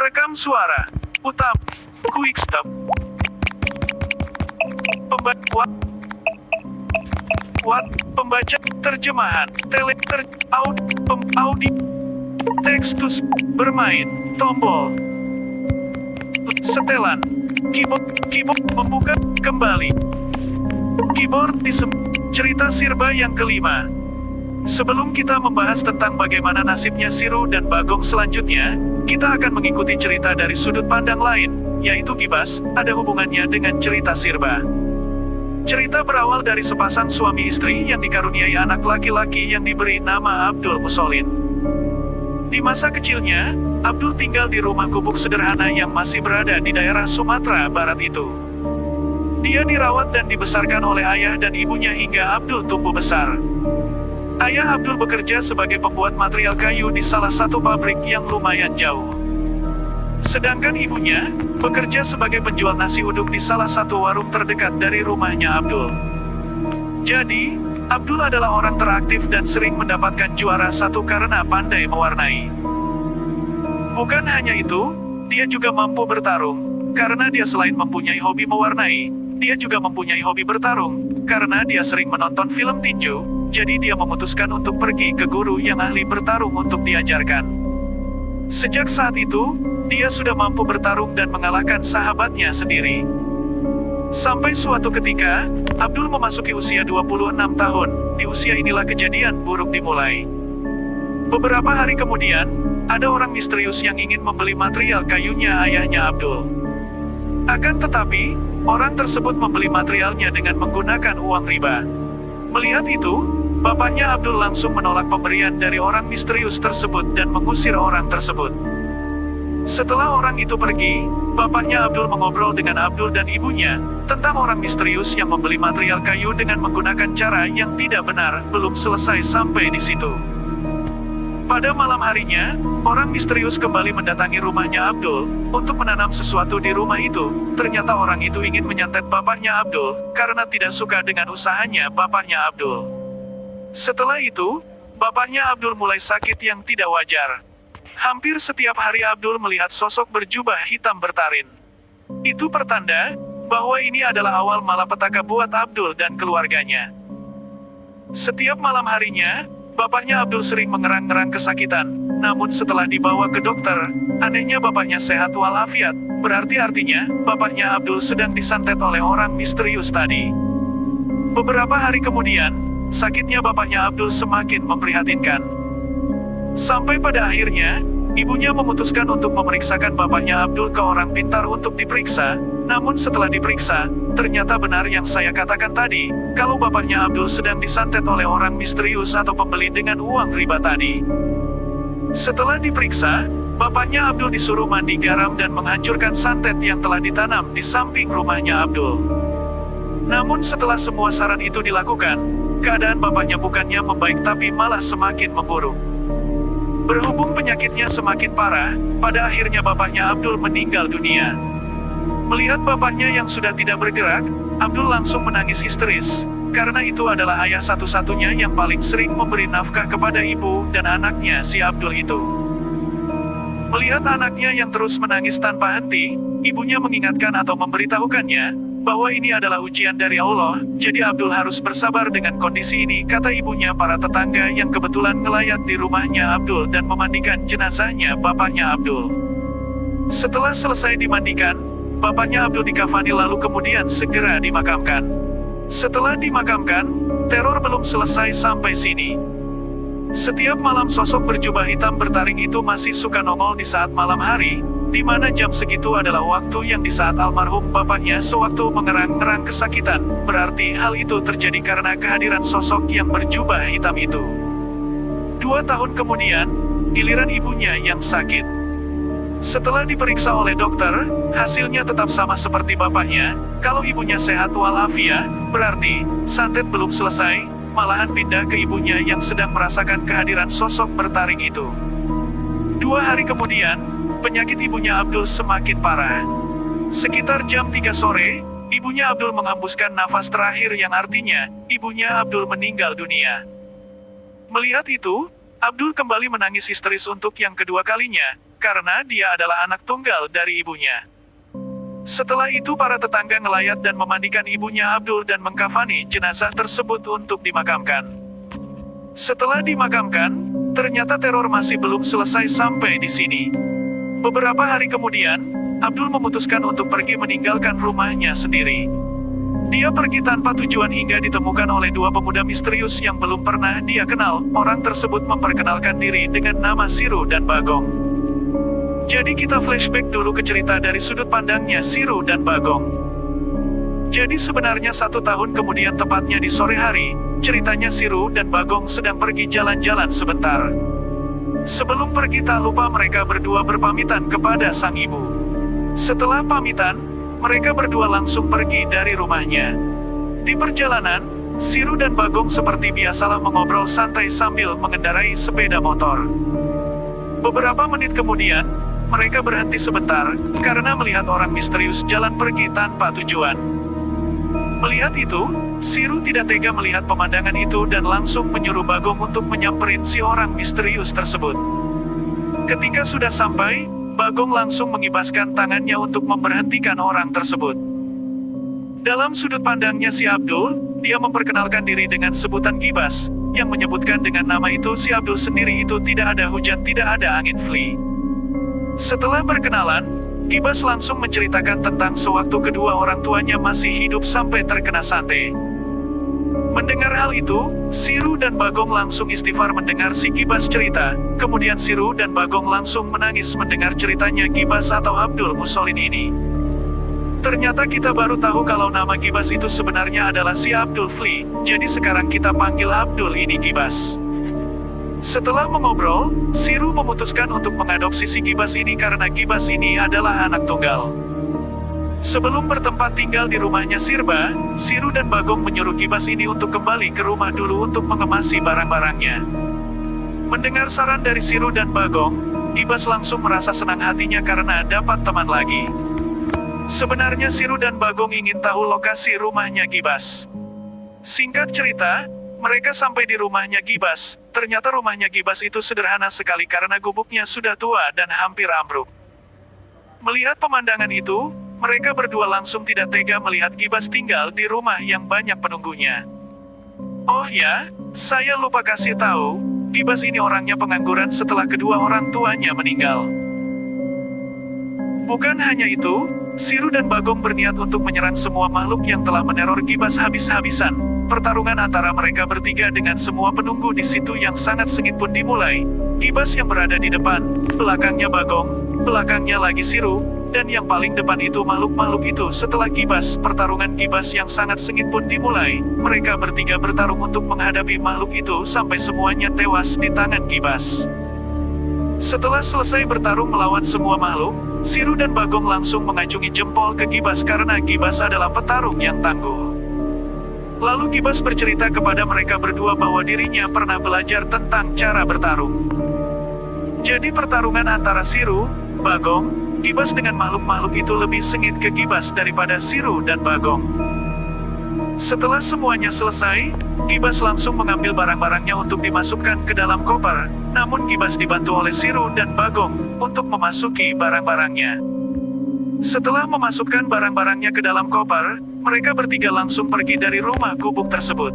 Perekam suara. Utama. Quick stop. Pembaca. Terjemahan. Audio. Tekstus. Bermain. Tombol. Setelan. Keyboard. Membuka. Kembali. Keyboard cerita Sirba yang kelima. Sebelum kita membahas tentang bagaimana nasibnya Siru dan Bagong selanjutnya, kita akan mengikuti cerita dari sudut pandang lain, yaitu Gibas, ada hubungannya dengan cerita Sirba. Cerita berawal dari sepasang suami istri yang dikaruniai anak laki-laki yang diberi nama Abdul Musolin. Di masa kecilnya, Abdul tinggal di rumah gubuk sederhana yang masih berada di daerah Sumatera Barat itu. Dia dirawat dan dibesarkan oleh ayah dan ibunya hingga Abdul tumbuh besar. Ayah Abdul bekerja sebagai pembuat material kayu di salah satu pabrik yang lumayan jauh. Sedangkan ibunya bekerja sebagai penjual nasi uduk di salah satu warung terdekat dari rumahnya Abdul. Jadi, Abdul adalah orang teraktif dan sering mendapatkan juara satu karena pandai mewarnai. Bukan hanya itu, dia juga mampu bertarung, karena dia selain mempunyai hobi mewarnai, dia juga mempunyai hobi bertarung, karena dia sering menonton film tinju. Jadi dia memutuskan untuk pergi ke guru yang ahli bertarung untuk diajarkan. Sejak saat itu, dia sudah mampu bertarung dan mengalahkan sahabatnya sendiri. Sampai suatu ketika, Abdul memasuki usia 26 tahun, di usia inilah kejadian buruk dimulai. Beberapa hari kemudian, ada orang misterius yang ingin membeli material kayunya ayahnya Abdul. Akan tetapi, orang tersebut membeli materialnya dengan menggunakan uang riba. Melihat itu, bapaknya Abdul langsung menolak pemberian dari orang misterius tersebut dan mengusir orang tersebut. Setelah orang itu pergi, bapaknya Abdul mengobrol dengan Abdul dan ibunya tentang orang misterius yang membeli material kayu dengan menggunakan cara yang tidak benar. Belum selesai sampai di situ. Pada malam harinya, orang misterius kembali mendatangi rumahnya Abdul untuk menanam sesuatu di rumah itu. Ternyata orang itu ingin menyantet bapaknya Abdul karena tidak suka dengan usahanya bapaknya Abdul. Setelah itu, bapaknya Abdul mulai sakit yang tidak wajar. Hampir setiap hari Abdul melihat sosok berjubah hitam bertaring. Itu pertanda bahwa ini adalah awal malapetaka buat Abdul dan keluarganya. Setiap malam harinya, bapaknya Abdul sering mengerang-ngerang kesakitan. Namun setelah dibawa ke dokter, anehnya bapaknya sehat walafiat. Berarti artinya, bapaknya Abdul sedang disantet oleh orang misterius tadi. Beberapa hari kemudian, sakitnya bapaknya Abdul semakin memprihatinkan. Sampai pada akhirnya, ibunya memutuskan untuk memeriksakan bapaknya Abdul ke orang pintar untuk diperiksa. Namun setelah diperiksa, ternyata benar yang saya katakan tadi, kalau bapaknya Abdul sedang disantet oleh orang misterius atau pembeli dengan uang riba tadi. Setelah diperiksa, bapaknya Abdul disuruh mandi garam dan menghancurkan santet yang telah ditanam di samping rumahnya Abdul. Namun setelah semua saran itu dilakukan, keadaan bapaknya bukannya membaik tapi malah semakin memburuk. Berhubung penyakitnya semakin parah, pada akhirnya bapaknya Abdul meninggal dunia. Melihat bapaknya yang sudah tidak bergerak, Abdul langsung menangis histeris, karena itu adalah ayah satu-satunya yang paling sering memberi nafkah kepada ibu dan anaknya si Abdul itu. Melihat anaknya yang terus menangis tanpa henti, ibunya mengingatkan atau memberitahukannya bahwa ini adalah ujian dari Allah, jadi Abdul harus bersabar dengan kondisi ini, kata ibunya para tetangga yang kebetulan ngelayat di rumahnya Abdul dan memandikan jenazahnya bapaknya Abdul. Setelah selesai dimandikan, bapaknya Abdul dikafani lalu kemudian segera dimakamkan. Setelah dimakamkan, teror belum selesai sampai sini. Setiap malam sosok berjubah hitam bertaring itu masih suka nongol di saat malam hari, di mana jam segitu adalah waktu yang di saat almarhum bapaknya sewaktu mengerang-ngerang kesakitan. Berarti hal itu terjadi karena kehadiran sosok yang berjubah hitam itu. 2 tahun kemudian, giliran ibunya yang sakit. Setelah diperiksa oleh dokter, hasilnya tetap sama seperti bapaknya. Kalau ibunya sehat walafiat, berarti santet belum selesai, malahan pindah ke ibunya yang sedang merasakan kehadiran sosok bertaring itu. 2 hari kemudian, penyakit ibunya Abdul semakin parah. Sekitar jam 3 sore, ibunya Abdul menghembuskan nafas terakhir yang artinya, ibunya Abdul meninggal dunia. Melihat itu, Abdul kembali menangis histeris untuk yang kedua kalinya, karena dia adalah anak tunggal dari ibunya. Setelah itu para tetangga ngelayat dan memandikan ibunya Abdul dan mengkafani jenazah tersebut untuk dimakamkan. Setelah dimakamkan, ternyata teror masih belum selesai sampai di sini. Beberapa hari kemudian, Abdul memutuskan untuk pergi meninggalkan rumahnya sendiri. Dia pergi tanpa tujuan hingga ditemukan oleh dua pemuda misterius yang belum pernah dia kenal. Orang tersebut memperkenalkan diri dengan nama Siru dan Bagong. Jadi kita flashback dulu ke cerita dari sudut pandangnya Siru dan Bagong. Jadi sebenarnya 1 tahun kemudian tepatnya di sore hari, ceritanya Siru dan Bagong sedang pergi jalan-jalan sebentar. Sebelum pergi tak lupa mereka berdua berpamitan kepada sang ibu. Setelah pamitan, mereka berdua langsung pergi dari rumahnya. Di perjalanan, Siru dan Bagong seperti biasalah mengobrol santai sambil mengendarai sepeda motor. Beberapa menit kemudian, mereka berhenti sebentar, karena melihat orang misterius jalan pergi tanpa tujuan. Melihat itu, Siru tidak tega melihat pemandangan itu dan langsung menyuruh Bagong untuk menyamperin si orang misterius tersebut. Ketika sudah sampai, Bagong langsung mengibaskan tangannya untuk memberhentikan orang tersebut. Dalam sudut pandangnya si Abdul, dia memperkenalkan diri dengan sebutan Gibas, yang menyebutkan dengan nama itu si Abdul sendiri itu tidak ada hujan, tidak ada angin flee. Setelah berkenalan, Gibas langsung menceritakan tentang sewaktu kedua orang tuanya masih hidup sampai terkena santet. Mendengar hal itu, Siru dan Bagong langsung istighfar mendengar si Gibas cerita. Kemudian Siru dan Bagong langsung menangis mendengar ceritanya Gibas atau Abdul Musolin ini. Ternyata kita baru tahu kalau nama Gibas itu sebenarnya adalah si Abdul Flee, jadi sekarang kita panggil Abdul ini Gibas. Setelah mengobrol, Siru memutuskan untuk mengadopsi si Gibas ini karena Gibas ini adalah anak tunggal. Sebelum bertempat tinggal di rumahnya Sirba, Siru dan Bagong menyuruh Gibas ini untuk kembali ke rumah dulu untuk mengemasi barang-barangnya. Mendengar saran dari Siru dan Bagong, Gibas langsung merasa senang hatinya karena dapat teman lagi. Sebenarnya Siru dan Bagong ingin tahu lokasi rumahnya Gibas. Singkat cerita, mereka sampai di rumahnya Gibas. Ternyata rumahnya Gibas itu sederhana sekali karena gubuknya sudah tua dan hampir ambruk. Melihat pemandangan itu, mereka berdua langsung tidak tega melihat Gibas tinggal di rumah yang banyak penunggunya. Oh ya, saya lupa kasih tahu, Gibas ini orangnya pengangguran setelah kedua orang tuanya meninggal. Bukan hanya itu, Siru dan Bagong berniat untuk menyerang semua makhluk yang telah meneror Gibas habis-habisan. Pertarungan antara mereka bertiga dengan semua penunggu di situ yang sangat sengit pun dimulai. Gibas yang berada di depan, belakangnya Bagong, belakangnya lagi Siru, dan yang paling depan itu makhluk-makhluk itu. Setelah Gibas, pertarungan Gibas yang sangat sengit pun dimulai. Mereka bertiga bertarung untuk menghadapi makhluk itu sampai semuanya tewas di tangan Gibas. Setelah selesai bertarung melawan semua makhluk, Siru dan Bagong langsung mengacungi jempol ke Gibas karena Gibas adalah petarung yang tangguh. Lalu Gibas bercerita kepada mereka berdua bahwa dirinya pernah belajar tentang cara bertarung. Jadi pertarungan antara Siru, Bagong, Gibas dengan makhluk-makhluk itu lebih sengit ke Gibas daripada Siru dan Bagong. Setelah semuanya selesai, Gibas langsung mengambil barang-barangnya untuk dimasukkan ke dalam koper. Namun Gibas dibantu oleh Siru dan Bagong untuk memasuki barang-barangnya. Setelah memasukkan barang-barangnya ke dalam koper, mereka bertiga langsung pergi dari rumah gubuk tersebut.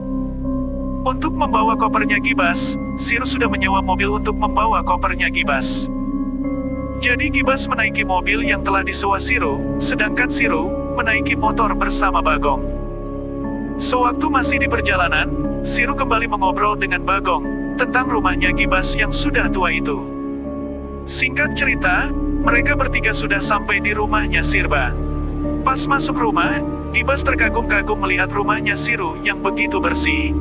Untuk membawa kopernya Gibas, Siru sudah menyewa mobil untuk membawa kopernya Gibas. Jadi Gibas menaiki mobil yang telah disewa Siru, sedangkan Siru menaiki motor bersama Bagong. Sewaktu masih di perjalanan, Siru kembali mengobrol dengan Bagong tentang rumahnya Gibas yang sudah tua itu. Singkat cerita, mereka bertiga sudah sampai di rumahnya Sirba. Pas masuk rumah, Gibas terkagum-kagum melihat rumahnya Siru yang begitu bersih.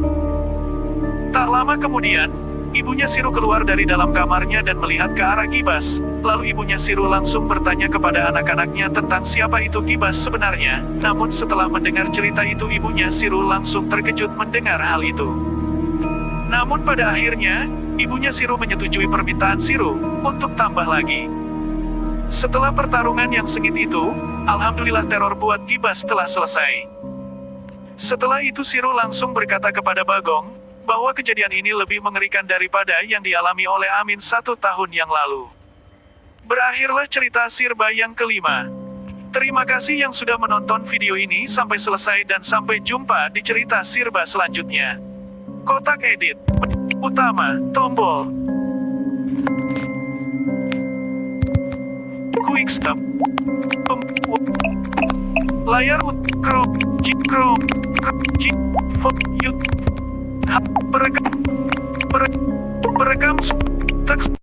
Tak lama kemudian, ibunya Siru keluar dari dalam kamarnya dan melihat ke arah Gibas. Lalu ibunya Siru langsung bertanya kepada anak-anaknya tentang siapa itu Gibas sebenarnya. Namun setelah mendengar cerita itu ibunya Siru langsung terkejut mendengar hal itu. Namun pada akhirnya, ibunya Siru menyetujui permintaan Siru untuk tambah lagi. Setelah pertarungan yang sengit itu, alhamdulillah teror buat Gibas telah selesai. Setelah itu Siru langsung berkata kepada Bagong, bahwa kejadian ini lebih mengerikan daripada yang dialami oleh Amin 1 tahun yang lalu. Berakhirlah cerita Sirba yang kelima. Terima kasih yang sudah menonton video ini sampai selesai dan sampai jumpa di cerita Sirba selanjutnya. Kotak edit utama, tombol quick stop, layar Chrome, perekam teks